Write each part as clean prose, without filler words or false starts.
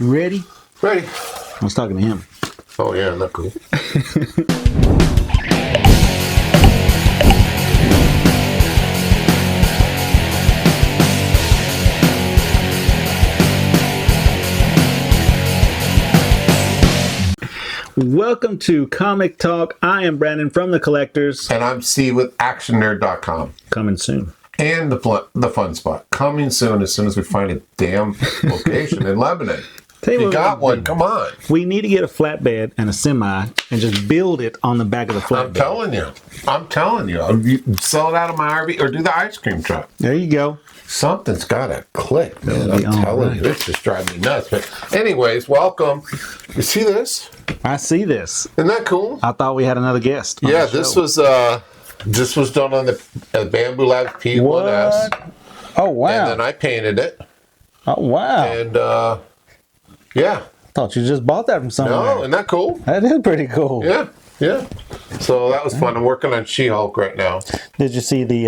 Ready? Ready. I was talking to him. Oh, yeah, not cool. Welcome to Comic Talk. I am Brandon from The Collectors. And I'm C with ActionNerd.com. Coming soon. And the fun spot. Coming soon as we find a damn location in Lebanon. If you got one, come on. We need to get a flatbed and a semi and just build it on the back of the flatbed. I'm telling you. You sell it out of my RV or do the ice cream truck. There you go. Something's got to click, man. I'm telling you. This just drives me nuts. But anyways, welcome. You see this? I see this. Isn't that cool? I thought we had another guest. Yeah, this was done on the Bamboo Labs P1S. What? Oh, wow. And then I painted it. Oh, wow. And yeah. Thought you just bought that from somewhere. No, isn't that cool? That is pretty cool. Yeah. So that was fun. I'm working on She-Hulk right now. Did you see the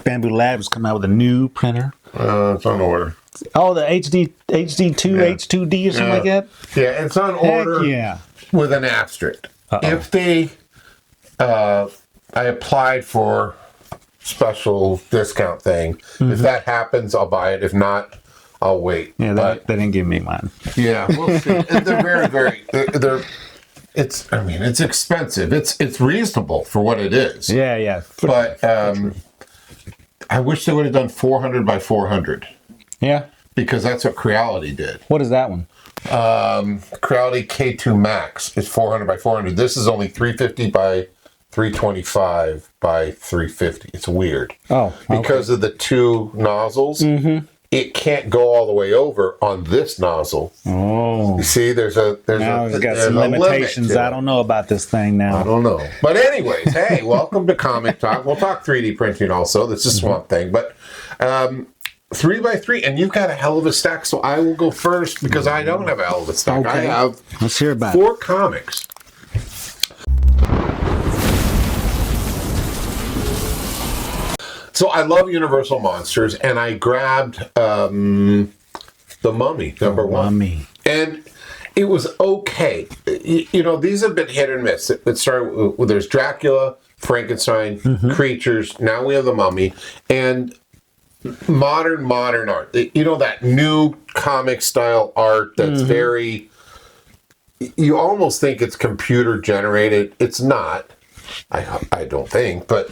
Bamboo Labs come out with a new printer? It's on order. Oh, the HD2, H2D or something like that? Yeah, it's on order with an asterisk. If they, I applied for special discount thing. Mm-hmm. If that happens, I'll buy it. If not, I'll wait. Yeah, they didn't give me mine. Yeah, we'll see. And they're very, it's expensive. It's reasonable for what it is. Yeah. But I wish they would have done 400 by 400. Yeah. Because that's what Creality did. What is that one? Creality K2 Max is 400 by 400. This is only 350 by 325 by 350. It's weird. Oh, okay. Because of the two nozzles. Mm-hmm. It can't go all the way over on this nozzle. Oh. You see, there's got some limitations. I don't know about this thing now. I don't know. But anyways, hey, welcome to Comic Talk. We'll talk 3D printing also. This is Swamp Thing. But 3x3, and you've got a hell of a stack, so I will go first because I don't have a hell of a stack. Okay. I have Let's hear about 4 comics. So I love Universal Monsters, and I grabbed The Mummy, number 1. Mummy. And it was okay. You know, these have been hit and miss. It started with there's Dracula, Frankenstein, creatures. Now we have The Mummy. And modern art. You know, that new comic style art that's very... You almost think it's computer generated. It's not. I don't think. But...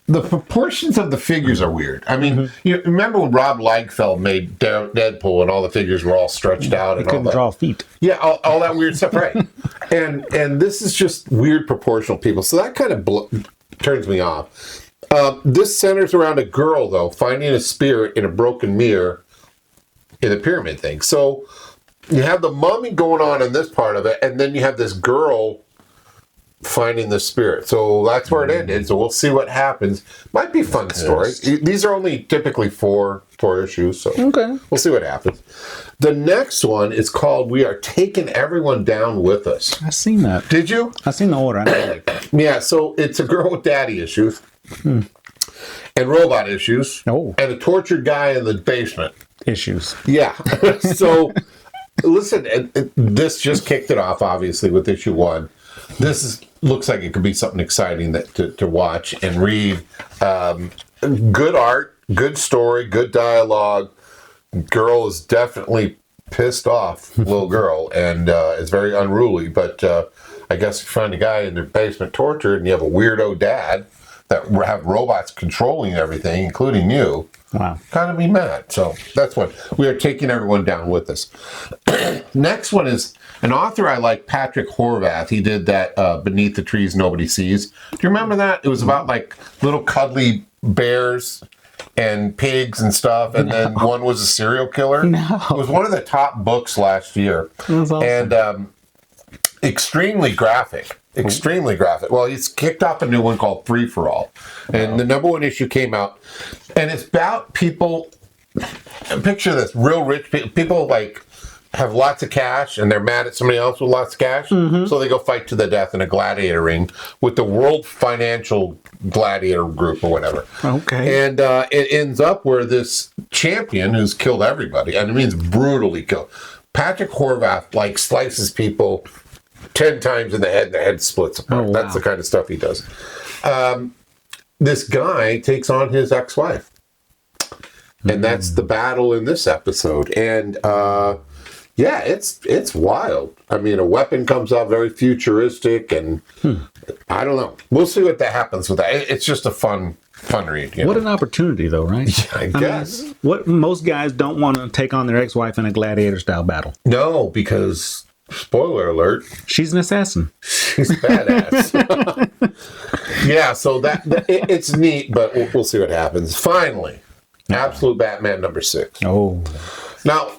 the proportions of the figures are weird. I mean, you remember when Rob Liefeld made Deadpool and all the figures were all stretched out and all that? Couldn't draw feet. Yeah, all that weird stuff, right. And this is just weird proportional people. So that kind of turns me off. This centers around a girl, though, finding a spirit in a broken mirror in the pyramid thing. So you have the mummy going on in this part of it, and then you have this girl finding the spirit. So that's where it ended. So we'll see what happens. Might be a fun story. These are only typically four issues, so we'll see what happens. The next one is called We Are Taking Everyone Down With Us. I seen that. Did you? I seen the order. I know that. Yeah, so it's a girl with daddy issues and robot issues and a tortured guy in the basement. Issues. Yeah. So listen, this just kicked it off, obviously, with issue 1. This looks like it could be something exciting to watch and read. Good art, good story, good dialogue. Girl is definitely pissed off, little girl, and is very unruly. But I guess you find a guy in their basement tortured, and you have a weirdo dad that have robots controlling everything, including you. Wow. Kind of be mad. So that's what We Are Taking Everyone Down With Us. Next one is an author I like, Patrick Horvath. He did that Beneath the Trees Nobody Sees. Do you remember that? It was about like little cuddly bears and pigs and stuff, and then one was a serial killer. No. It was one of the top books last year. That's awesome. And extremely graphic. Extremely graphic. Well, he's kicked off a new one called Free for All. And the number 1 issue came out. And it's about people, picture this, real rich people like have lots of cash and they're mad at somebody else with lots of cash. So they go fight to the death in a gladiator ring with the World Financial Gladiator Group or whatever. Okay. And it ends up where this champion who's killed everybody, and it means brutally killed. Patrick Horvath like slices people 10 times in the head and the head splits apart. Oh, wow. That's the kind of stuff he does. This guy takes on his ex-wife. And that's the battle in this episode. And yeah, it's wild. I mean, a weapon comes out very futuristic, and I don't know. We'll see what that happens with that. It's just a fun read. You know? What an opportunity, though, right? I guess. mean, what most guys don't want to take on their ex-wife in a gladiator-style battle. No, because spoiler alert, She's an assassin. she's badass. Yeah, so it's neat, but we'll see what happens. Finally, Absolute Batman #6. Oh, Now,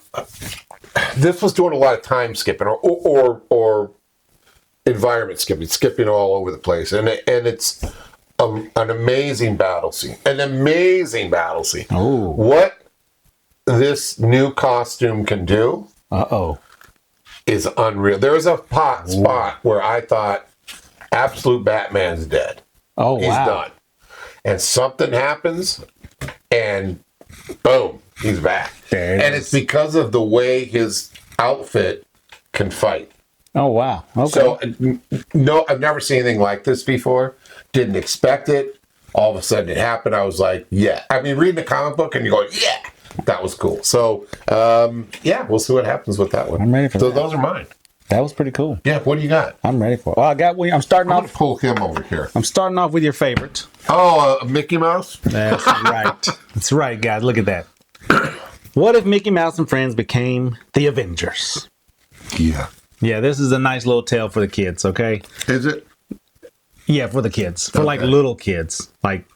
this was doing a lot of time skipping or environment skipping all over the place, and it's an amazing battle scene. An amazing battle scene. Oh. What this new costume can do is unreal. There was a spot where I thought Absolute Batman's dead. Oh, He's wow. done. And something happens, and boom, he's back. There it And is. it's because of the way his outfit can fight. Oh, wow. Okay. So, no, I've never seen anything like this before. Didn't expect it. All of a sudden it happened. I was like, yeah. I mean, reading the comic book and you're going, yeah, that was cool. So, yeah, we'll see what happens with that one. I'm ready for So that. those are mine. That was pretty cool. Yeah, what do you got? I'm ready for it. Well, I got one. I'm starting I'm going off. to pull him over here. I'm starting off with your favorite. Oh, Mickey Mouse? That's right. That's right, guys. Look at that. What if Mickey Mouse and friends became the Avengers? Yeah. Yeah, this is a nice little tale for the kids. Okay. Is it? Yeah, for the kids, for like little kids, like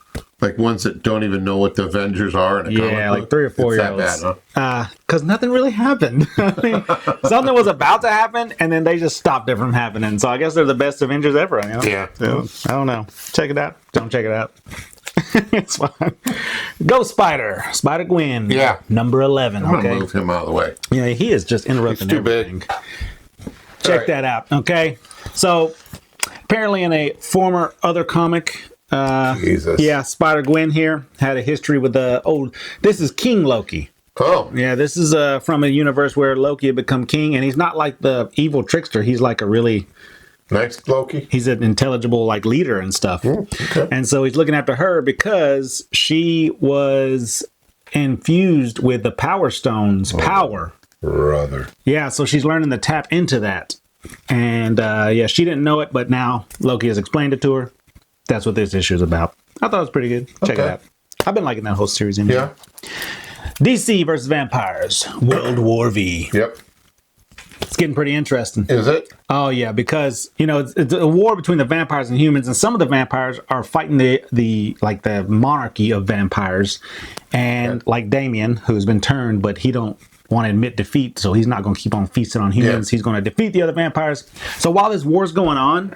ones that don't even know what the Avengers are in a comic yeah, like book? 3 or 4 It's year that olds. bad, huh? Because nothing really happened. I mean, something was about to happen, and then they just stopped it from happening. So I guess they're the best Avengers ever. You know? Yeah. I don't know. Check it out. Don't check it out. It's fine. Ghost Spider, Spider Gwen. Yeah. Number 11. I'm going to Okay. move him out of the way. Yeah, he is just interrupting He's too big. everything. Check right. that out. Okay. So apparently, in a former other comic. Jesus. Yeah, Spider Gwen here had a history with the old. This is King Loki. Oh. Yeah, this is from a universe where Loki had become king, and he's not like the evil trickster. He's like a really, Next, Loki. he's an intelligible like leader and stuff. Okay. And so he's looking after her because she was infused with the Power Stone's power. Brother. Yeah, so she's learning to tap into that. And yeah, she didn't know it, but now Loki has explained it to her. That's what this issue is about. I thought it was pretty good. Check Okay. it out. I've been liking that whole series. Anyway. Yeah. DC versus Vampires, World War V. Yep. It's getting pretty interesting. Is it? Oh yeah, because you know it's a war between the vampires and humans, and some of the vampires are fighting the monarchy of vampires, and like Damien, who's been turned, but he don't want to admit defeat, so he's not going to keep on feasting on humans. Yeah. He's going to defeat the other vampires. So while this war's going on,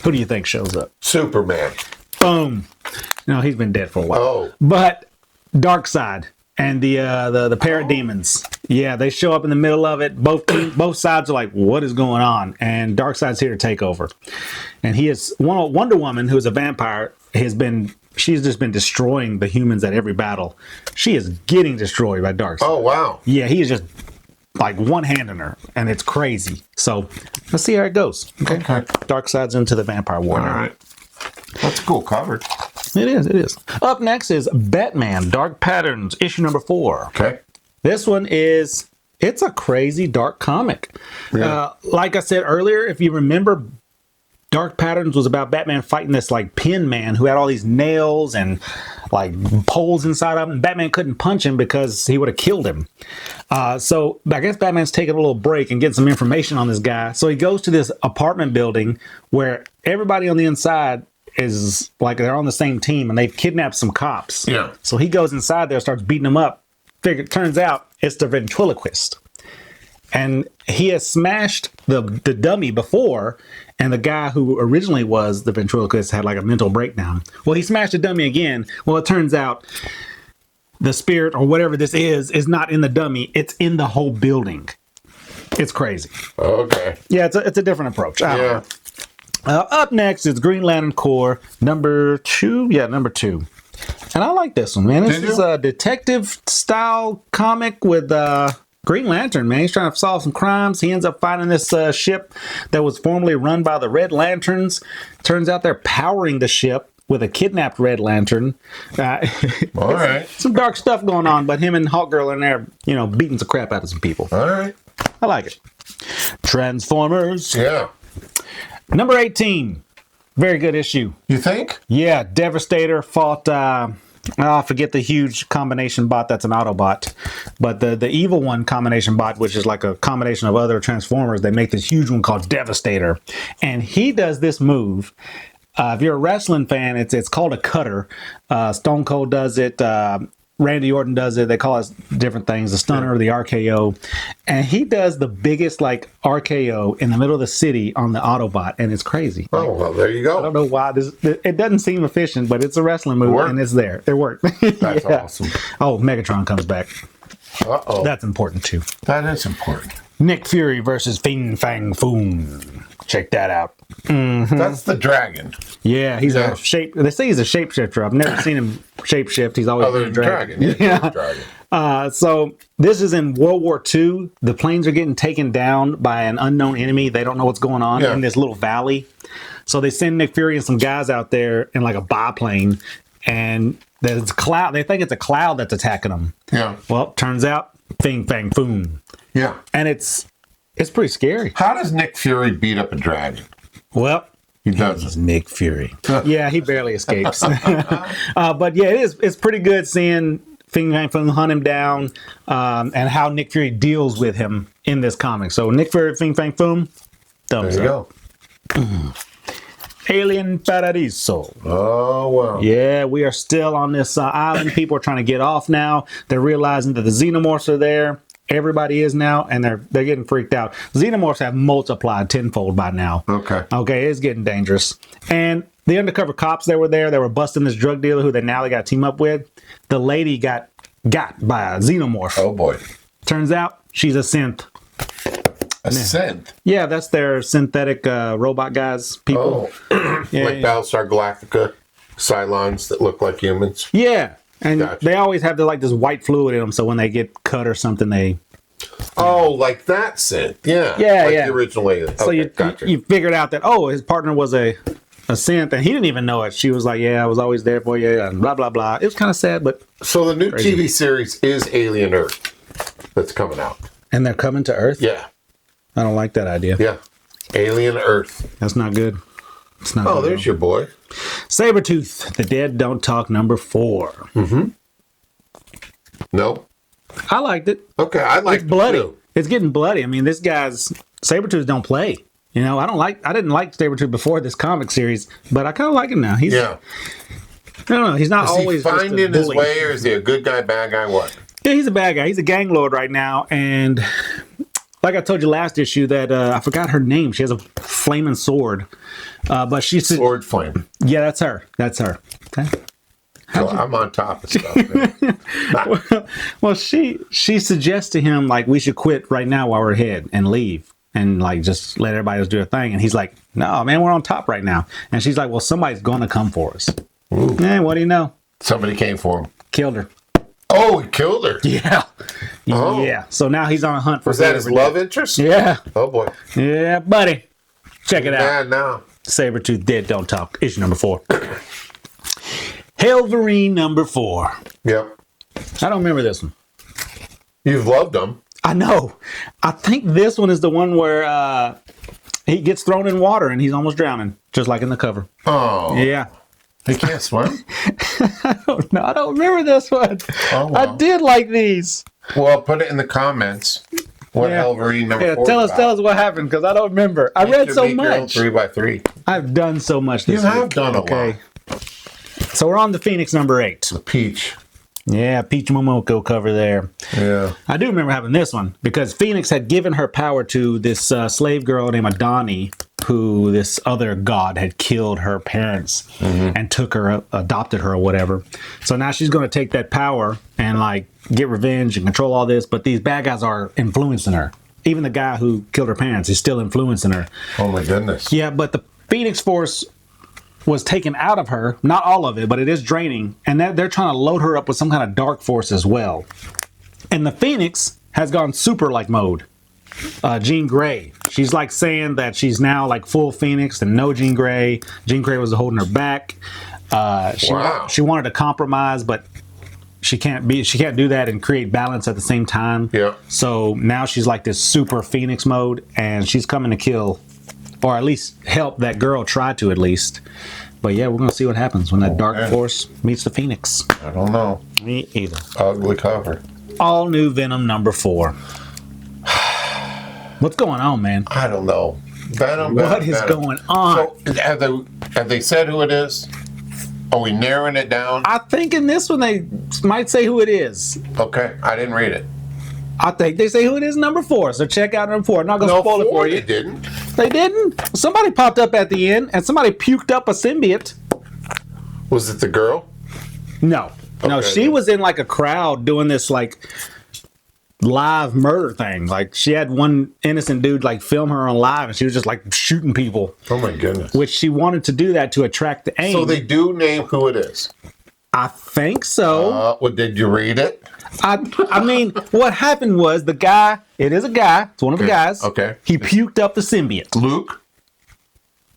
who do you think shows up? Superman. Boom. No, he's been dead for a while. Oh. But Darkseid and the parademons, yeah, they show up in the middle of it. Both sides are like, what is going on? And Darkseid's here to take over. And he is Wonder Woman, who is a vampire, she's just been destroying the humans at every battle. She is getting destroyed by Darkseid. Oh, wow. Yeah, he is just like one-handing her, and it's crazy. So let's see how it goes. Okay. Darkseid's into the vampire war. All right. That's a cool cover. It is. Up next is Batman Dark Patterns, issue number 4. Okay. This one it's a crazy dark comic. Yeah. Like I said earlier, if you remember, Dark Patterns was about Batman fighting this like pin man who had all these nails and like poles inside of him. And Batman couldn't punch him because he would have killed him. So I guess Batman's taking a little break and getting some information on this guy. So he goes to this apartment building where everybody on the inside is like they're on the same team and they've kidnapped some cops. Yeah. So he goes inside there, starts beating them up. Turns out it's the ventriloquist. And he has smashed the dummy before, and the guy who originally was the ventriloquist had like a mental breakdown. Well, he smashed the dummy again. Well, it turns out the spirit or whatever this is not in the dummy. It's in the whole building. It's crazy. Okay. Yeah, it's a different approach. I don't Yeah. know. Up next is Green Lantern Corps number 2. Yeah, number 2. And I like this one, man. This is a detective style comic with Green Lantern, man. He's trying to solve some crimes. He ends up finding this ship that was formerly run by the Red Lanterns. Turns out they're powering the ship with a kidnapped Red Lantern. All right. Some dark stuff going on, but him and Hawkgirl are in there, beating the crap out of some people. All right. I like it. Transformers. Yeah. Number 18. Very good issue. You think? Yeah, Devastator fought, I forget the huge combination bot that's an Autobot. But the evil one combination bot, which is like a combination of other Transformers, they make this huge one called Devastator. And he does this move. If you're a wrestling fan, it's called a cutter. Stone Cold does it. Randy Orton does it. They call it different things, the stunner or the RKO. And he does the biggest RKO in the middle of the city on the Autobot, and it's crazy. Oh, well, there you go. I don't know why. It doesn't seem efficient, but it's a wrestling move, and it's there. It worked. That's awesome. Oh, Megatron comes back. Uh-oh. That's important, too. That is important. Nick Fury versus Fin Fang Foom. Check that out. Mm-hmm. That's the dragon. Yeah, he's a shape. They say he's a shapeshifter. I've never seen him shapeshift. He's always been a dragon. Yeah. Dragon. So this is in World War II. The planes are getting taken down by an unknown enemy. They don't know what's going on in this little valley. So they send Nick Fury and some guys out there in like a biplane, and there's a cloud. They think it's a cloud that's attacking them. Yeah. Well, turns out, Fing Fang Foom. Yeah. And it's pretty scary. How does Nick Fury beat up a dragon? Well, he does. He's Nick Fury. Yeah, he barely escapes. But yeah, it's pretty good seeing Fing Fang Foom hunt him down, and how Nick Fury deals with him in this comic. So Nick Fury, Fing Fang Foom, thumbs up. There you go. Alien Paradiso. Oh, wow. Yeah, we are still on this island. People are trying to get off now. They're realizing that the xenomorphs are there. Everybody is now, and they're getting freaked out. Xenomorphs have multiplied tenfold by now. Okay, it's getting dangerous. And the undercover cops that were there, they were busting this drug dealer who they got to team up with. The lady got by a xenomorph. Oh, boy. Turns out she's a synth. A synth? Yeah, that's their synthetic robot guys, people. Oh. Like Battlestar Galactica, Cylons that look like humans. Yeah. And they always have this white fluid in them, so when they get cut or something, they... Oh, like that synth. Yeah. Yeah, like the original alien. So you figured out that, his partner was a synth, and he didn't even know it. She was like, yeah, I was always there for you, and blah, blah, blah. It was kind of sad, but... So the new TV series is Alien Earth that's coming out. And they're coming to Earth? Yeah. I don't like that idea. Yeah. Alien Earth. That's not good. It's not good. Oh, there's your boy. Sabretooth, The Dead Don't Talk, number 4. Mm-hmm. Nope. I liked it. Okay, I liked it bloody. too. It's getting bloody. I mean, this guy's Sabretooth don't play. I didn't like Sabretooth before this comic series, but I kind of like him now. I don't know. He's not always Is he finding his way, or is he a good guy, bad guy, what? Yeah, he's a bad guy. He's a gang lord right now, and like I told you last issue that I forgot her name. She has a flaming sword, but she's Sword Flame. Yeah, that's her. That's her. Okay. So I'm on top of stuff. Well, she suggests to him we should quit right now while we're ahead and leave and just let everybody else do their thing. And he's like, no, man, we're on top right now. And she's like, well, somebody's gonna come for us. Man, what do you know? Somebody came for him. Killed her. Oh, he killed her. Yeah. Oh. Yeah. So now he's on a hunt for. Was that his love interest? Yeah. Oh boy. Yeah, buddy. Check it out. Bad now. Sabretooth Dead Don't Talk, issue number 4. Helverine number 4. Yep. I don't remember this one. You've loved them. I know. I think this one is the one where he gets thrown in water and he's almost drowning, just like in the cover. Oh. Yeah. He can't swim? I don't know. I don't remember this one. Oh, wow. I did like these. Well, put it in the comments. What Helverine number 4 tell us what happened, because I don't remember. I read so much. 3x3. I've done so much this week. You have done a lot. So we're on the Phoenix number 8. The Peach. Yeah, Peach Momoko cover there. Yeah. I do remember having this one because Phoenix had given her power to this slave girl named Adani, who this other god had killed her parents and took her, adopted her or whatever. So now she's going to take that power and like get revenge and control all this. But these bad guys are influencing her. Even the guy who killed her parents is still influencing her. Oh my goodness. Yeah, but the Phoenix Force was taken out of her. Not all of it, but it is draining. And they're trying to load her up with some kind of dark force as well. And the Phoenix has gone super like mode. Jean Grey. She's like saying that she's now like full Phoenix and no Jean Grey. Jean Grey was holding her back. She wanted to compromise, but she can't do that and create balance at the same time. Yeah. So now she's like this super Phoenix mode, and she's coming to kill, or at least help that girl try to at least. But yeah, we're gonna see what happens when that dark force meets the Phoenix. I don't know. Me either. Ugly cover. All new Venom #4. What's going on, man? I don't know. Venom. What is going on? So have they said who it is? Are we narrowing it down? I think in this one they might say who it is. Okay, I didn't read it. I think they say who it is #4. So check out #4. I'm not gonna spoil it for you. They didn't. They didn't. Somebody popped up at the end, and somebody puked up a symbiote. Was it the girl? No, Okay. she was in like a crowd doing this like live murder thing. Like she had one innocent dude like film her on live, and she was just like shooting people. Oh my goodness. Which she wanted to do that to attract the aim. So they do name who it is. I think so. Did you read it? I mean, what happened was the guy. It is a guy. It's one of the guys. Okay. He puked up the symbiote. Luke?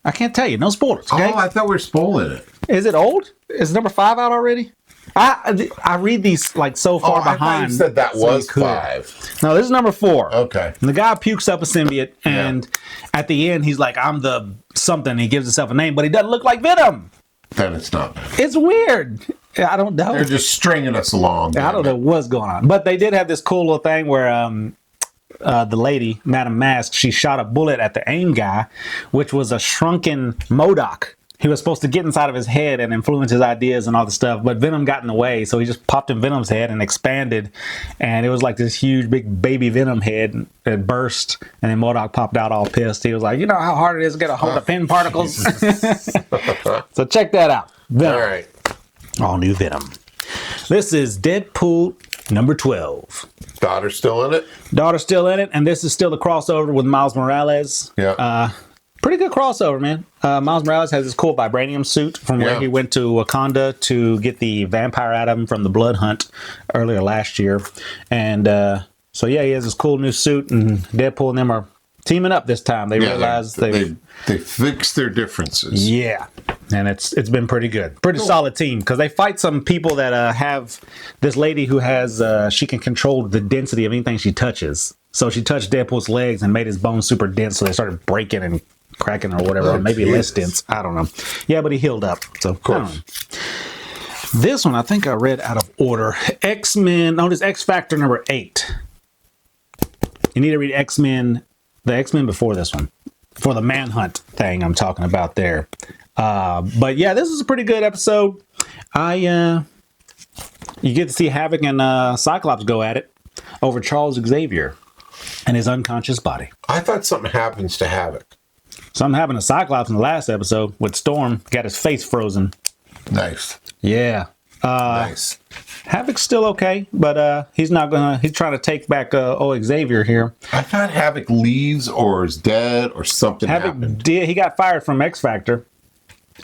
I can't tell you. No spoilers. Okay. Oh, I thought we were spoiling it. Is it old? Is #5 out already? I read these like so far behind. I thought you said that so was 5. No, this is #4. Okay. And the guy pukes up a symbiote, and at the end he's like, "I'm the something." He gives himself a name, but he doesn't look like Venom. Then it's not. It's weird. I don't know. They're just stringing us along. I don't know what's going on. But they did have this cool little thing where the lady, Madame Mask, she shot a bullet at the AIM guy, which was a shrunken MODOK. He was supposed to get inside of his head and influence his ideas and all the stuff, but Venom got in the way, so he just popped in Venom's head and expanded, and it was like this huge, big baby Venom head that burst, and then MODOK popped out all pissed. He was like, "You know how hard it is to get a hold of pin particles?" So check that out. Venom. All right. All new Venom. This is Deadpool #12. Daughter's still in it? Daughter's still in it, and this is still the crossover with Miles Morales. Yeah. Pretty good crossover, man. Miles Morales has this cool vibranium suit from where he went to Wakanda to get the vampire out of him from the Blood Hunt earlier last year. And so, yeah, he has this cool new suit, and Deadpool and them are teaming up this time. They realized they fixed their differences. Yeah, and it's been pretty good. Pretty solid team, because they fight some people that have this lady who has, she can control the density of anything she touches. So she touched Deadpool's legs and made his bones super dense, so they started breaking and cracking or whatever, or maybe less dense. I don't know. Yeah, but he healed up. So of course. This one I think I read out of order. X-Men. No, this X Factor #8. You need to read X-Men. The X-Men before this one, for the Manhunt thing I'm talking about there. But yeah, this is a pretty good episode. You get to see Havoc and Cyclops go at it over Charles Xavier and his unconscious body. I thought something happens to Havoc. Something happened to Cyclops in the last episode with Storm. Got his face frozen. Nice. Yeah. Nice. Havoc's still okay, but he's trying to take back Xavier here. I thought Havoc leaves or is dead or something happened. He got fired from X Factor,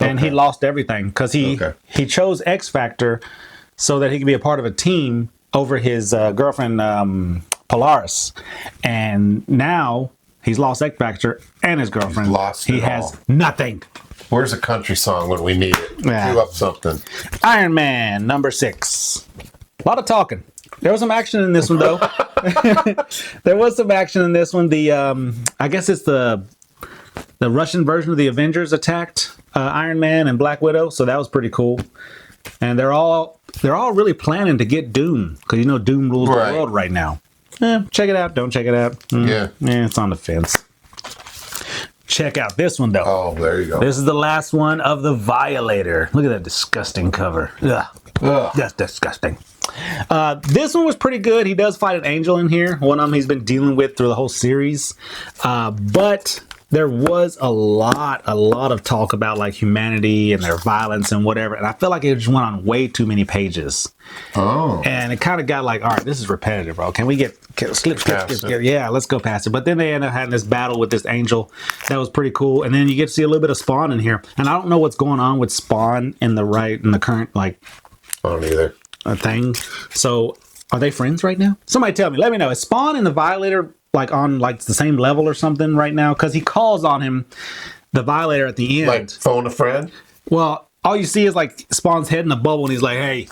and he lost everything because he chose X Factor so that he could be a part of a team over his girlfriend Polaris, and now he's lost X Factor and his girlfriend. He has nothing. Where's a country song when we need it? Yeah. Cue up something. Iron Man #6. A lot of talking. There was some action in this one, though. There was some action in this one. The I guess it's the Russian version of the Avengers attacked Iron Man and Black Widow, so that was pretty cool. And they're all really planning to get Doom, because Doom rules the world right now. Check it out. Don't check it out. Yeah, it's on the fence. Check out this one, though. Oh, there you go. This is the last one of the Violator. Look at that disgusting cover. Ugh. That's disgusting. This one was pretty good. He does fight an angel in here. One of them he's been dealing with through the whole series. But there was a lot of talk about like humanity and their violence and whatever, and I feel like it just went on way too many pages. Oh. And it kind of got like, all right, this is repetitive, bro. Can we skip? Yeah, let's go past it. But then they end up having this battle with this angel that was pretty cool, and then you get to see a little bit of Spawn in here. And I don't know what's going on with Spawn in the current like I don't either. Thing. So are they friends right now? Somebody tell me. Let me know. Is Spawn and the Violator like on like the same level or something right now? Because he calls on him, the Violator, at the end. Like phone a friend? Well, all you see is like Spawn's head in the bubble, and he's like, "Hey,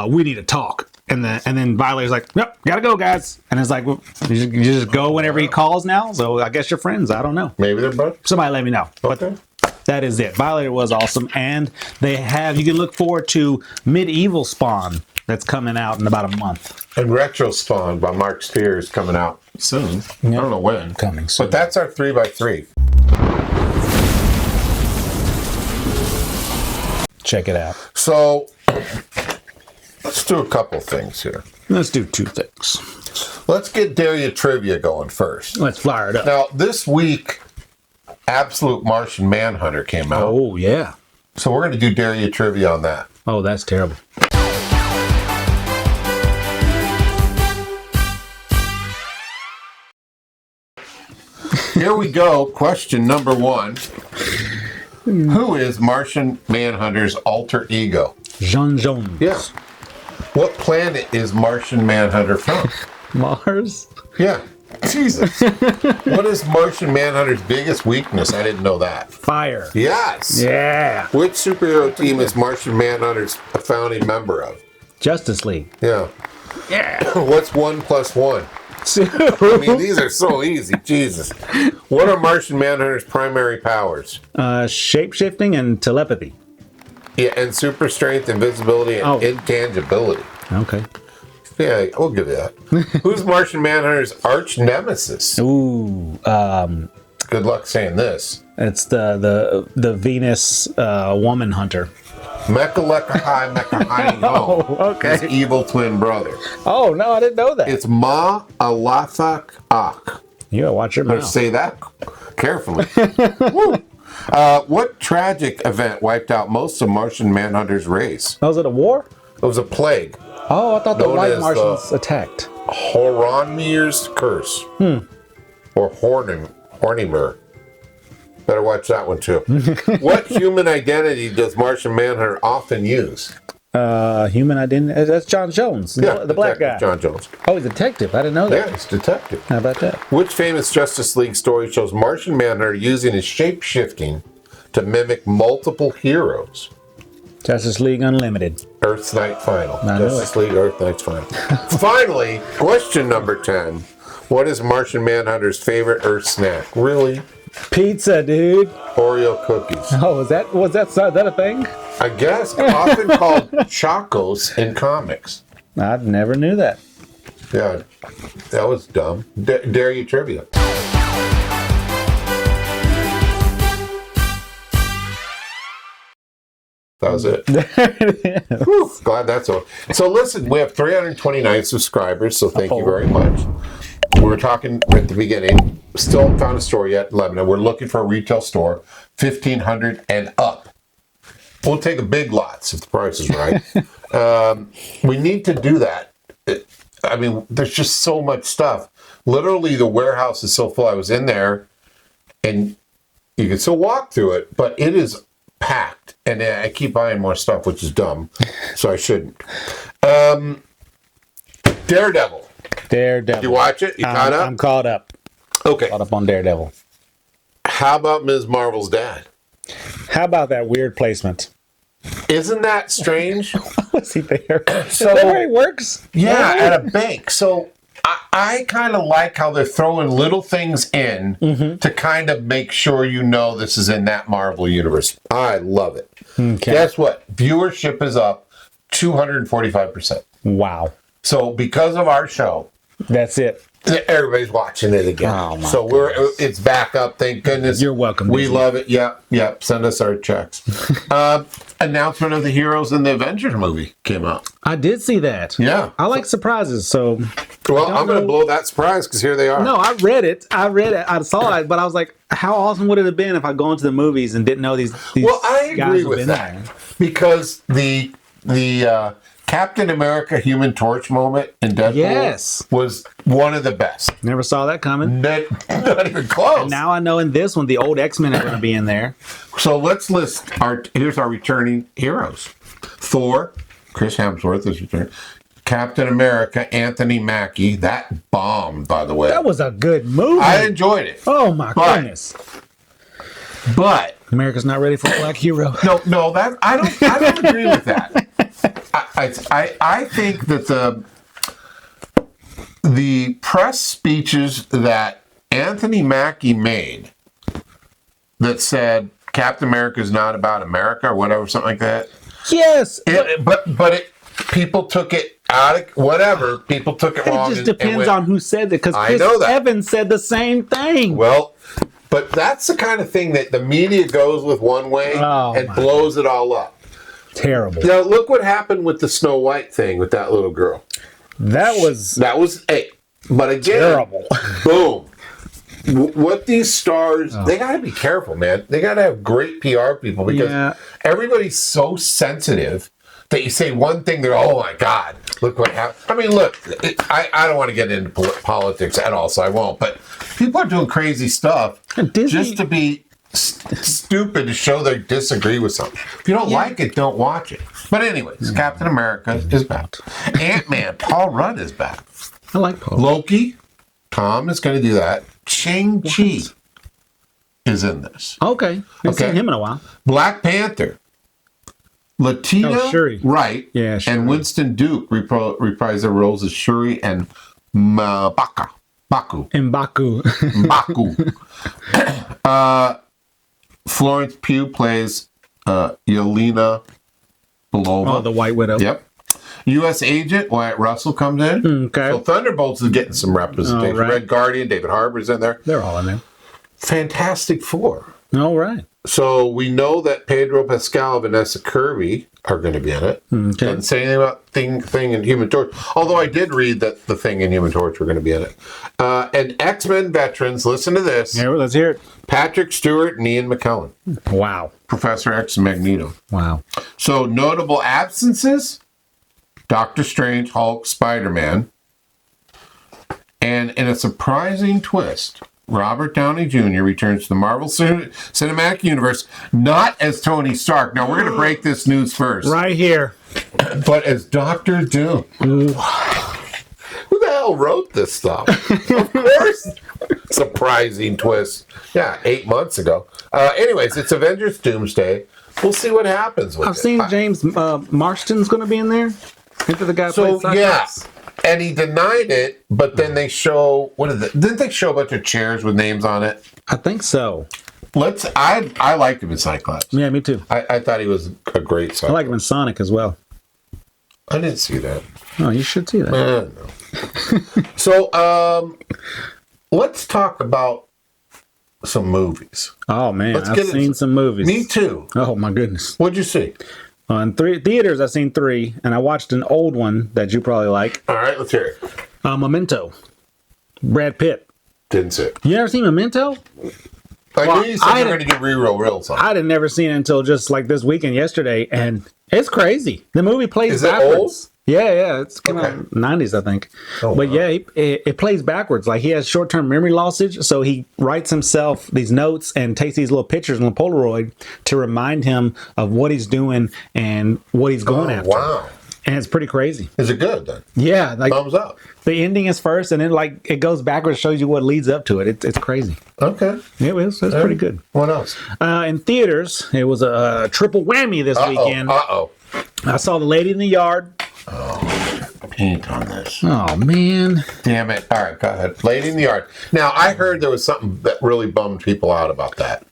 we need to talk." And then Violator's like, "Yep, gotta go, guys." And it's like, well, you just go whenever he calls now. So I guess you're friends. I don't know. Maybe they're brothers. Somebody let me know. Okay. But that is it. Violator was awesome, and you can look forward to Medieval Spawn that's coming out in about a month. And Retro Spawn by Mark Spear is coming out soon. I don't know when. Coming soon. But that's our 3x3. Check it out. So let's do a couple things here. Let's do two things. Let's get Daria Trivia going first. Let's fire it up. Now, this week, Absolute Martian Manhunter came out. Oh, yeah. So we're going to do Daria Trivia on that. Oh, that's terrible. Here we go. Question number 1. Who is Martian Manhunter's alter ego? John Jones. Yeah. What planet is Martian Manhunter from? Mars? Yeah. Jesus. What is Martian Manhunter's biggest weakness? I didn't know that. Fire. Yes. Yeah. Which superhero team is Martian Manhunter's a founding member of? Justice League. Yeah. Yeah. What's 1 + 1? 2. I mean, these are so easy. Jesus. What are Martian Manhunter's primary powers? Shape-shifting and telepathy. Yeah, and super strength, invisibility, and intangibility. Okay. Yeah, we'll give you that. Who's Martian Manhunter's arch nemesis? Ooh. Good luck saying this. It's the Venus woman hunter. Mechalekahai Mekahai Oh, okay. His evil twin brother. Oh, no, I didn't know that. It's Ma Alathak Ak. You gotta watch your Better mouth. say that carefully. Woo. What tragic event wiped out most of Martian Manhunter's race? Was it a war? It was a plague. Oh, I thought the Known white as Martians attacked. Horonmir's curse. Or Hornimer. Better watch that one too. What human identity does Martian Manhunter often use? Human identity. That's John Jones, the black guy. John Jones. Oh, he's a detective. I didn't know that. Yeah, he's detective. How about that? Which famous Justice League story shows Martian Manhunter using his shape-shifting to mimic multiple heroes? Justice League Unlimited. Earth's Night Final. I knew Justice League Earth Night's Final. Finally, question number 10. What is Martian Manhunter's favorite Earth snack? Really? Pizza, dude. Oreo cookies. Oh, is that a thing? I guess often called Chacos in comics. I never knew that. Yeah, that was dumb. Dare you trivia. That was it. Whew, glad that's over. So listen, we have 329 subscribers, so thank you very much. We were talking at the beginning, still haven't found a store yet in Lebanon. We're looking for a retail store, 1,500 and up. We'll take a big lots if the price is right. We need to do that. I mean, there's just so much stuff. Literally, the warehouse is so full. I was in there, and you can still walk through it, but it is packed. And I keep buying more stuff, which is dumb, so I shouldn't. Daredevil. Daredevil. You watch it? You caught up? I'm caught up. Okay. Caught up on Daredevil. How about Ms. Marvel's dad? How about that weird placement? Isn't that strange? Was he there? So- Is that where he works? Yeah, at a bank. So I kind of like how they're throwing little things in to kind of make sure you know this is in that Marvel universe. I love it. Okay. Guess what? Viewership is up 245%. Wow. So because of our show, That's it. Everybody's watching it again. Oh, my so it's back up. Thank goodness. You're welcome, We Disney. love it. Yep. Send us our checks. Announcement of the heroes in the Avengers movie came out. I did see that. Yeah. I like surprises, so. Well, I'm going to blow that surprise because here they are. No, I read it. I saw it, but I was like, how awesome would it have been if I go into the movies and didn't know these Well, I guys agree have with been that there? because the Captain America Human Torch moment in Deadpool was one of the best. Never saw that coming. Not even close. And now I know in this one, the old X-Men are going to be in there. So let's list here's our returning heroes. Thor, Chris Hemsworth is returning. Captain America, Anthony Mackie. That bombed, by the way. That was a good movie. I enjoyed it. Oh my goodness. But America's not ready for a black hero. No, that I don't agree with that. I think that the press speeches that Anthony Mackie made that said Captain America is not about America or whatever, something like that. Yes. But people took it out of whatever. People took it wrong. It just depends on who said it, because Chris Evans said the same thing. Well, but that's the kind of thing that the media goes with one way and blows it all up. Terrible. Now look what happened with the Snow White thing with that little girl. That was but again, terrible. Boom. What these stars, they got to be careful, man. They got to have great PR people because everybody's so sensitive that you say one thing, they're, oh my God, look what happened. I mean, look, I don't want to get into politics at all, so I won't. But people are doing crazy stuff just to be stupid to show they disagree with something. If you don't like it, don't watch it. But anyways, Captain America is back. Ant-Man, Paul Rudd is back. I like Paul. Loki, Tom is going to do that. Shang-Chi is in this. Okay. I've seen him in a while. Black Panther. Latina Shuri. Wright Shuri. and Winston Duke reprise their roles as Shuri and Baku. M'Baku. Florence Pugh plays Yelena Belova. Oh, the White Widow. Yep. U.S. Agent Wyatt Russell comes in. Okay. So Thunderbolts is getting some representation. Right. Red Guardian, David Harbour's in there. They're all in there. Fantastic Four. All right. So we know that Pedro Pascal and Vanessa Kirby are going to be in it. Okay. Didn't say anything about Thing and Human Torch. Although I did read that the Thing and Human Torch were going to be in it. And X-Men veterans, listen to this. Yeah, let's hear it. Patrick Stewart and Ian McKellen. Wow. Professor X and Magneto. Wow. So notable absences, Doctor Strange, Hulk, Spider-Man. And in a surprising twist, Robert Downey Jr. returns to the Marvel Cinematic Universe, not as Tony Stark. Now, we're going to break this news first. Right here. But as Doctor Doom. Who the hell wrote this stuff? Of course. Surprising twist. Yeah, 8 months ago. Anyways, it's Avengers Doomsday. We'll see what happens with it. I've seen James Marston's going to be in there. Into the guy So, played yes. And he denied it, but then they show, didn't they show a bunch of chairs with names on it? I think so. I liked him in Cyclops. Yeah, me too. I thought he was a great Cyclops. I like him in Sonic as well. I didn't see that. Oh, you should see that. No. So, let's talk about some movies. Oh, man. I've seen some movies. Me too. Oh, my goodness. What'd you see? In theaters, I've seen 3, and I watched an old one that you probably like. All right, let's hear it. Memento. Brad Pitt. Didn't see it. You ever seen Memento? I knew you said you were going to get reels on it. I'd never seen it until just like this weekend yesterday, and it's crazy. The movie plays backwards. It old? Yeah, it's come out in the 90s, I think. Oh, but wow. yeah, it plays backwards. Like he has short-term memory lossage, so he writes himself these notes and takes these little pictures on the Polaroid to remind him of what he's doing and what he's going after. Wow. And it's pretty crazy. Is it good then? Yeah, like Thumbs up. the ending is first, and then like it goes backwards, shows you what leads up to it. It's crazy. Okay. It was pretty good. What else? In theaters, it was a triple whammy this weekend. I saw The Lady in the Yard. Paint on this. Oh, man. Damn it. All right, go ahead. Lady in the Yard. Now, I heard there was something that really bummed people out about that.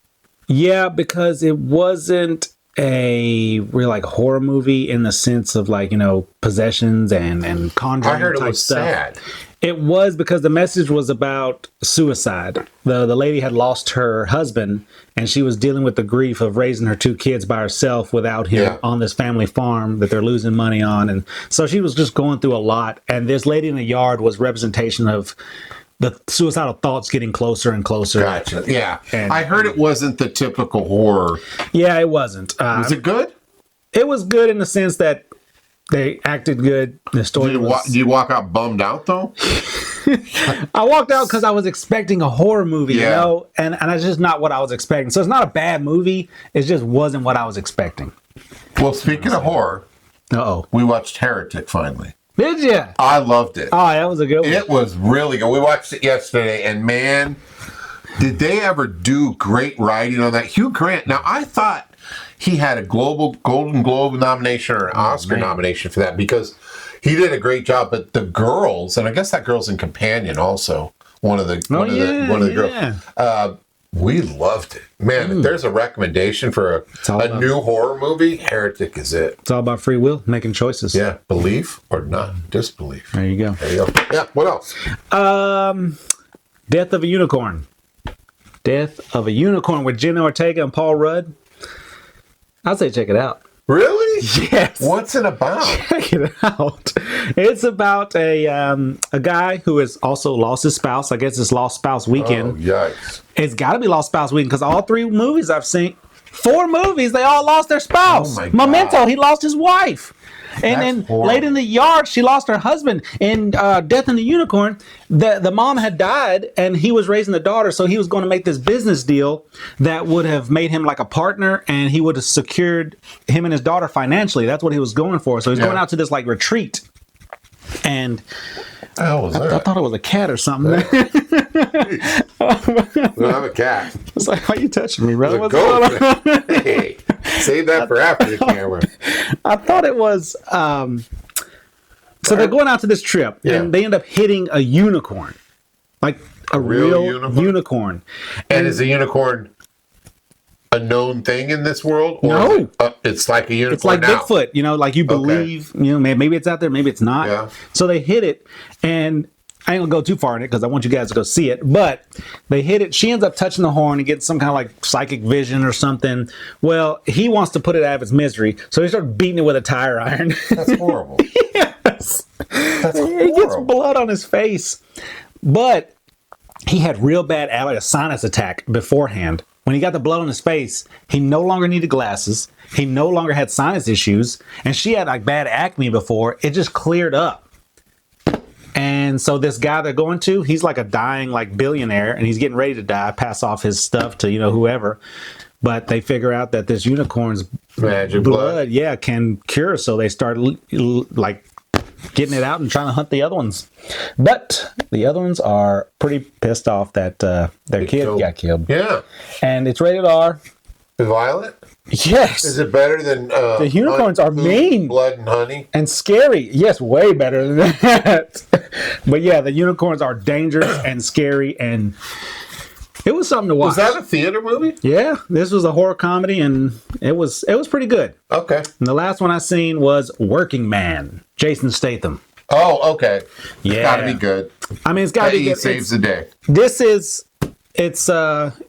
Yeah, because it wasn't a real like horror movie in the sense of like, possessions and conjuring I heard it type was stuff. sad. It was because the message was about suicide. The lady had lost her husband, and she was dealing with the grief of raising her 2 kids by herself without him on this family farm that they're losing money on. And so she was just going through a lot. And this lady in the yard was representation of the suicidal thoughts getting closer and closer. Gotcha. Yeah. And I heard it wasn't the typical horror. Yeah, it wasn't. Was it good? It was good in the sense that they acted good. The story Did you walk out bummed out, though? I walked out because I was expecting a horror movie, you know, and that's just not what I was expecting. So it's not a bad movie. It just wasn't what I was expecting. Well, speaking of horror, we watched Heretic finally. Did you? I loved it. Oh, that was a good one. It was really good. We watched it yesterday, and man, did they ever do great writing on that. Hugh Grant. Now, I thought he had a Golden Globe nomination or an Oscar nomination for that because he did a great job. But the girls, and I guess that girl's in Companion also, one of the girls. We loved it. Man, if there's a recommendation for a new horror movie, Heretic is it. It's all about free will, making choices. Yeah, belief or not disbelief. There you go. There you go. Yeah, what else? Death of a Unicorn. Death of a Unicorn with Jenna Ortega and Paul Rudd. I'd say check it out. Really? Yes. What's it about? Check it out. It's about a guy who has also lost his spouse. I guess it's Lost Spouse Weekend. Oh, yikes. It's got to be Lost Spouse Weekend because all 3 movies I've seen, 4 movies, they all lost their spouse. Oh my God. Memento, he lost his wife. And then horrible. Late in the Yard, she lost her husband. In Death and the Unicorn, the mom had died and he was raising the daughter. So he was going to make this business deal that would have made him like a partner and he would have secured him and his daughter financially. That's what he was going for. So he's going out to this like retreat. And I thought it was a cat or something. No, I'm a cat. It's like, why are you touching me, brother? It's a goat. Hey, save that for after the camera. I thought it was. So they're going out to this trip, and they end up hitting a unicorn, like a real unicorn. And is a unicorn a known thing in this world? Or No. It's like a unicorn. It's like now. Bigfoot, you know, like you believe, you know, maybe it's out there, maybe it's not. Yeah. So they hit it, and I ain't gonna go too far in it because I want you guys to go see it. But they hit it. She ends up touching the horn and gets some kind of like psychic vision or something. Well, he wants to put it out of its misery, so he starts beating it with a tire iron. That's horrible. Yes. That's horrible. He gets blood on his face. But he had real bad a sinus attack beforehand. When he got the blood on his face, he no longer needed glasses. He no longer had sinus issues. And she had like bad acne before. It just cleared up. And so this guy they're going to, he's like a dying like billionaire and he's getting ready to die, pass off his stuff to, you know, whoever. But they figure out that this unicorn's magic blood, can cure. So they start like getting it out and trying to hunt the other ones. But the other ones are pretty pissed off that their kid got killed. Yeah. And it's rated R. Violent? Yes. Is it better than the unicorns are mean, blood and honey, and scary? Yes, way better than that. But yeah, the unicorns are dangerous and scary, and it was something to watch. Was that a theater movie? Yeah, this was a horror comedy, and it was pretty good. Okay. And the last one I seen was Working Man, Jason Statham. Oh, okay. Yeah, it's got to be good. I mean, it's got to be He good. saves the day. It's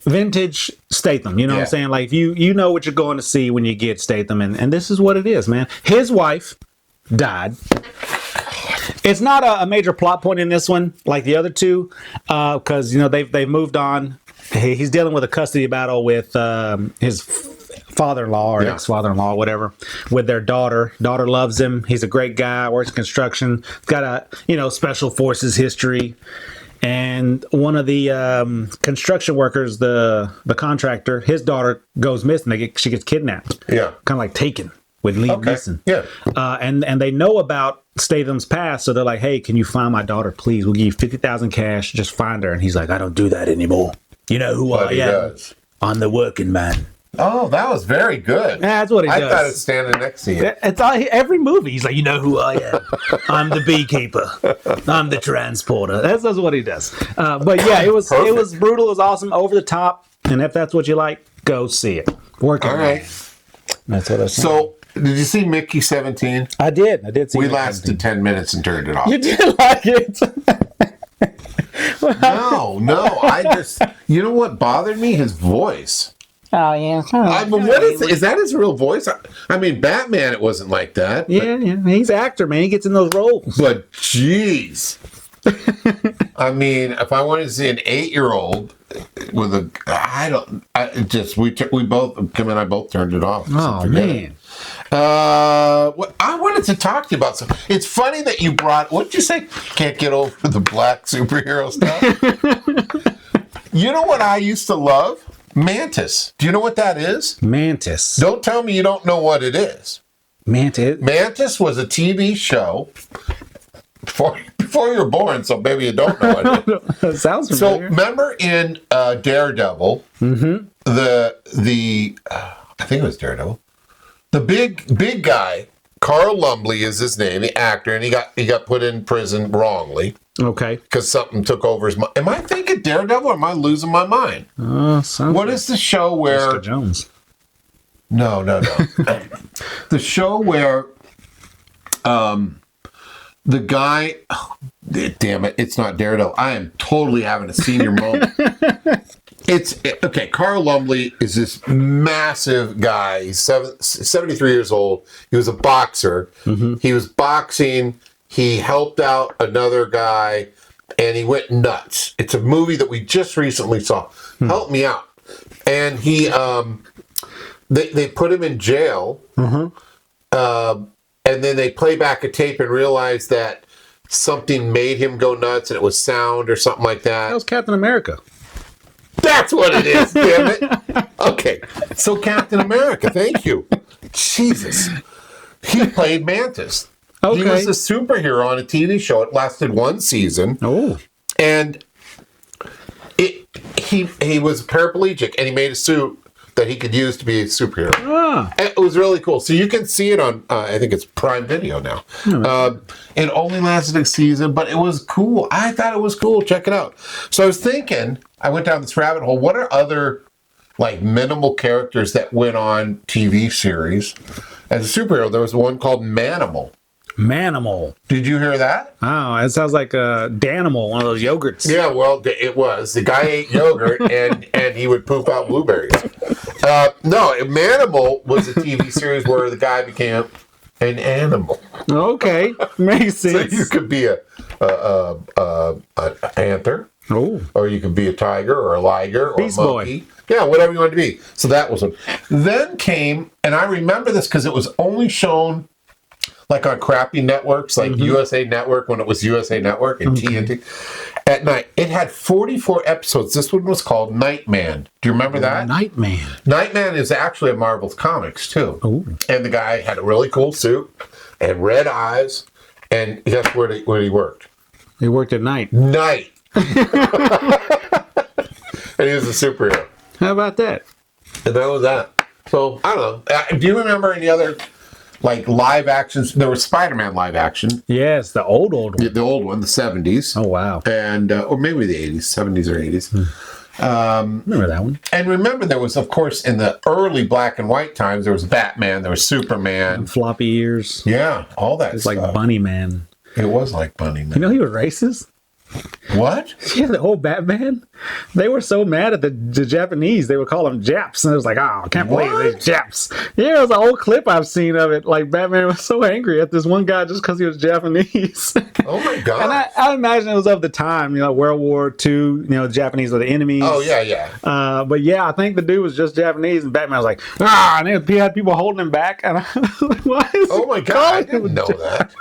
vintage Statham, you know what I'm saying? Like you know what you're going to see when you get Statham, and this is what it is, man. His wife died. It's not a major plot point in this one like the other two, because you know they've moved on. He's dealing with a custody battle with his father-in-law or ex-father-in-law, whatever, with their daughter. Daughter loves him. He's a great guy. Works in construction. Got a special forces history. And one of the construction workers, the contractor, his daughter goes missing. She gets kidnapped. Yeah. Kind of like Taken with Liam Neeson. Yeah. And they know about Statham's past, so they're like, hey, can you find my daughter, please? We'll give you $50,000 cash. Just find her. And he's like, I don't do that anymore. You know who I am? Does. I'm the working man. Oh, that was very good. Yeah, that's what he does. I thought it's standing next to you. It's all, every movie. He's like, you know who I am. I'm the beekeeper. I'm the transporter. That's what he does. But yeah, it was brutal. It was awesome. Over the top. And if that's what you like, go see it. Working. All right. That's what I said. So, did you see Mickey 17? I did see We Mickey lasted 17. 10 minutes and turned it off. You did like it. No. I just, you know what bothered me? His voice. Oh yeah. I mean, what is that? His real voice? I mean, Batman, it wasn't like that. Yeah. He's an actor, man. He gets in those roles. But jeez. I mean, if I wanted to see an 8-year-old with we both, Kim and I both turned it off. Oh man. What I wanted to talk to you about something. It's funny that you brought. What did you say? Can't get over the black superhero stuff. You know what I used to love? Mantis. Do you know what that is? Mantis. Don't tell me you don't know what it is. Mantis was a TV show before you were born, so maybe you don't know it. That sounds So familiar. remember in Daredevil, the I think it was Daredevil, the big guy, Carl Lumbly is his name, the actor, and he got put in prison wrongly. Okay. Because something took over his mind. Am I thinking Daredevil or am I losing my mind? What is the show where... Mr. Jones. No. The show where the guy... Oh, damn it, it's not Daredevil. I am totally having a senior moment. Okay, Carl Lumbly is this massive guy. He's 73 years old. He was a boxer. He was boxing... He helped out another guy, and he went nuts. It's a movie that we just recently saw. Help me out. And he, they put him in jail, and then they play back a tape and realize that something made him go nuts, and it was sound or something like that. That was Captain America. That's what it is, damn it. Okay, so Captain America, thank you. Jesus. He played Mantis. Okay. He was a superhero on a TV show. It lasted one season. Oh. And he was paraplegic, and he made a suit that he could use to be a superhero. And it was really cool. So you can see it on, I think it's Prime Video now. It only lasted a season, but it was cool. I thought it was cool. Check it out. So I was thinking, I went down this rabbit hole. What are other like minimal characters that went on TV series as a superhero? There was one called Manimal. Manimal. Did you hear that? Oh, it sounds like a Danimal, one of those yogurts. Yeah, well, it was. The guy ate yogurt and he would poop out blueberries. No, Manimal was a TV series where the guy became an animal. Okay, makes sense. So you could be a panther. Oh. Or you could be a tiger or a liger or Beast a monkey. Boy. Yeah, whatever you wanted to be. So that was one. Then came, and I remember this because it was only shown like on crappy networks, like USA Network, when it was USA Network and TNT, at night. It had 44 episodes. This one was called Nightman. Do you remember that? Nightman. Nightman is actually a Marvel Comics, too. Ooh. And the guy had a really cool suit and red eyes. And guess where he worked? He worked at night. Night. And he was a superhero. How about that? And that was that. So, I don't know. Do you remember any other... like live actions? There was Spider-Man live action. Yes, the old one. The old one, the 70s. Oh, wow. And, or maybe the 80s, 70s or 80s. Remember that one. And remember, there was, of course, in the early black and white times, there was Batman, there was Superman. And floppy ears. Yeah, all that It's stuff. like Bunny Man. It was like Bunny Man. You know he was racist? What? Yeah, the whole Batman. They were so mad at the Japanese. They would call them Japs. And it was like, oh, I can't believe these Japs. Yeah, it was an old clip I've seen of it. Like, Batman was so angry at this one guy just because he was Japanese. Oh, my God. And I imagine it was of the time, World War II, the Japanese were the enemies. Oh, yeah. But yeah, I think the dude was just Japanese, and Batman was like, and he had people holding him back. And I was like, why is Oh, my God. I didn't know that.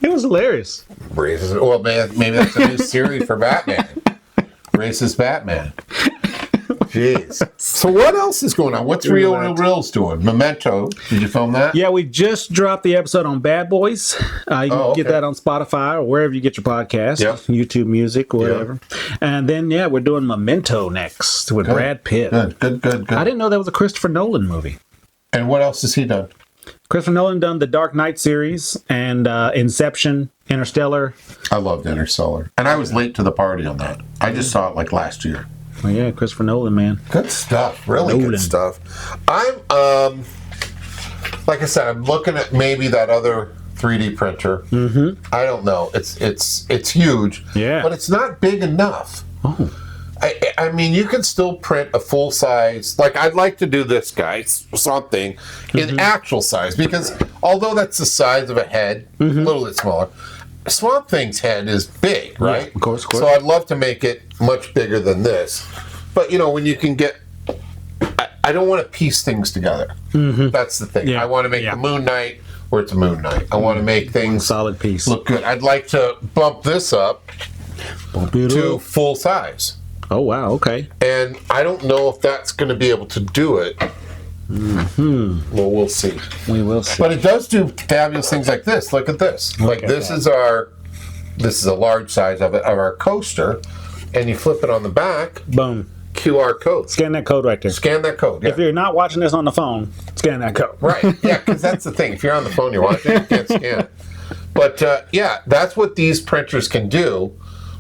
It was hilarious. Racist. Well, man, maybe that's a new series for Batman. Racist Batman. Jeez. So what else is going on? What's Real Reels doing? Memento. Did you film that? Yeah, we just dropped the episode on Bad Boys. You can get that on Spotify or wherever you get your podcast. Yep. YouTube Music, whatever. Yep. And then, we're doing Memento next with Brad Pitt. Good. I didn't know that was a Christopher Nolan movie. And what else has he done? Christopher Nolan done the Dark Knight series and Inception, Interstellar. I loved Interstellar. And I was late to the party on that. I just saw it like last year. Oh, yeah, Christopher Nolan, man. Good stuff. Really good stuff. I'm, like I said, I'm looking at maybe that other 3D printer. Mm-hmm. I don't know. It's huge. Yeah. But it's not big enough. Oh. I mean, you can still print a full size. Like, I'd like to do this guy, something, in actual size. Because although that's the size of a head, a little bit smaller, Swamp Thing's head is big, right? Yeah, of course. So I'd love to make it much bigger than this. But, you know, when you can get... I don't want to piece things together. That's the thing. Yeah. I want to make the Moon Knight where it's a Moon Knight. I want to make things solid piece. look good. I'd like to bump this up to full size. Oh, wow. Okay. And I don't know if that's going to be able to do it. Well, we'll see. We will see. But it does do fabulous things like this. Look at this. Like this is a large size of our coaster, and you flip it on the back. Boom. QR code. Scan that code right there. Scan that code. Yeah. If you're not watching this on the phone, scan that code. Right. Yeah, because that's the thing. If you're on the phone, you're watching, you can't scan it. But yeah, that's what these printers can do.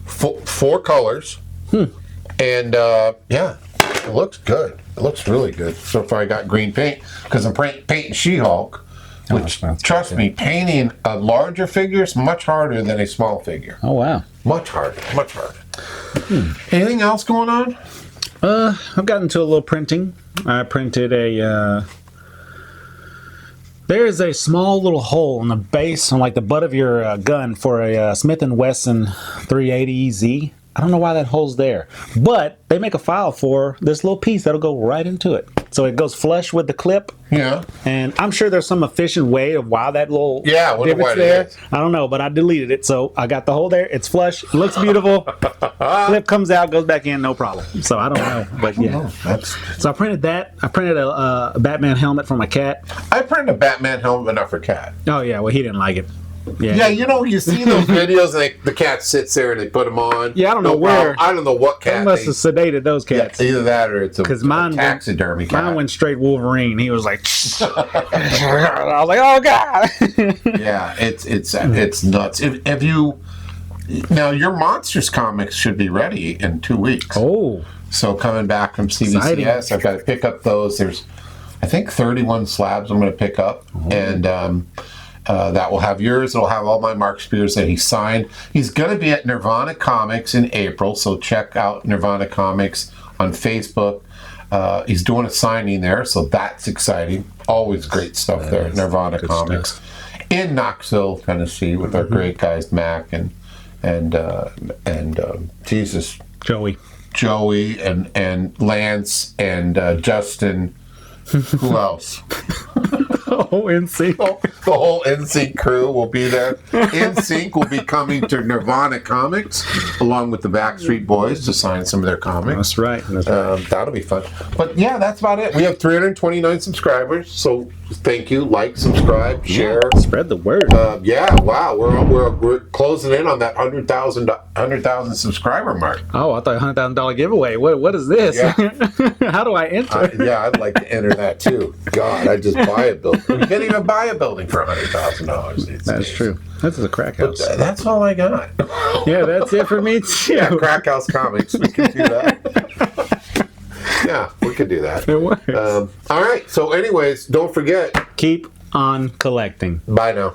4 colors. And yeah, it looks good. It looks really good. So far, I got green paint because I'm painting She-Hulk, which, trust me, painting a larger figure is much harder than a small figure. Oh, wow. Much harder. Much harder. Anything else going on? I've gotten to a little printing. I printed there is a small little hole in the base on like the butt of your gun for a Smith & Wesson 380Z. I don't know why that hole's there, but they make a file for this little piece that'll go right into it. So it goes flush with the clip. Yeah. And I'm sure there's some efficient way of why that little wonder why there. it is. I don't know, but I deleted it. So I got the hole there. It's flush. It looks beautiful. Clip comes out, goes back in, no problem. So I don't know, but yeah. So I printed that. I printed a Batman helmet for my cat. I printed a Batman helmet, but not for cat. Oh, yeah. Well, he didn't like it. Yeah, you know, you see those videos and the cat sits there and they put them on. Yeah, I don't know where. I don't know what cat. They must have sedated those cats. Yeah, either that or it's a taxidermy cat. Mine went straight Wolverine. He was like, I was like, oh God. Yeah, it's nuts. If you now your Monsters comics should be ready in 2 weeks. Oh, so coming back from CBCS, exciting. I've got to pick up those. There's, I think, 31 slabs I'm going to pick up, and that will have yours. It'll have all my Mark Spears that he signed. He's going to be at Nirvana Comics in April, so check out Nirvana Comics on Facebook. He's doing a signing there, so that's exciting. Always great stuff there at Nirvana Comics in Knoxville, Tennessee, with our great guys Mac and Jesus, Joey, and Lance and Justin. Who else? Oh, NSYNC. The whole NSYNC crew will be there. NSYNC will be coming to Nirvana Comics along with the Backstreet Boys to sign some of their comics. That's right. That's right. That'll be fun. But yeah, that's about it. We have 329 subscribers, so thank you. Like, subscribe, share. Spread the word. Yeah, wow. We're closing in on that 100,000 subscriber mark. Oh, I thought $100,000 giveaway. What is this? Yeah. How do I enter? Yeah, I'd like to enter that too. God, I'd just buy a building. You can't even buy a building for $100,000. That's true. This is a crack house. But that's all I got. Yeah, that's it for me too. Yeah, Crack House Comics. We could do that. Yeah, we could do that. It works. All right. So, anyways, don't forget. Keep on collecting. Bye now.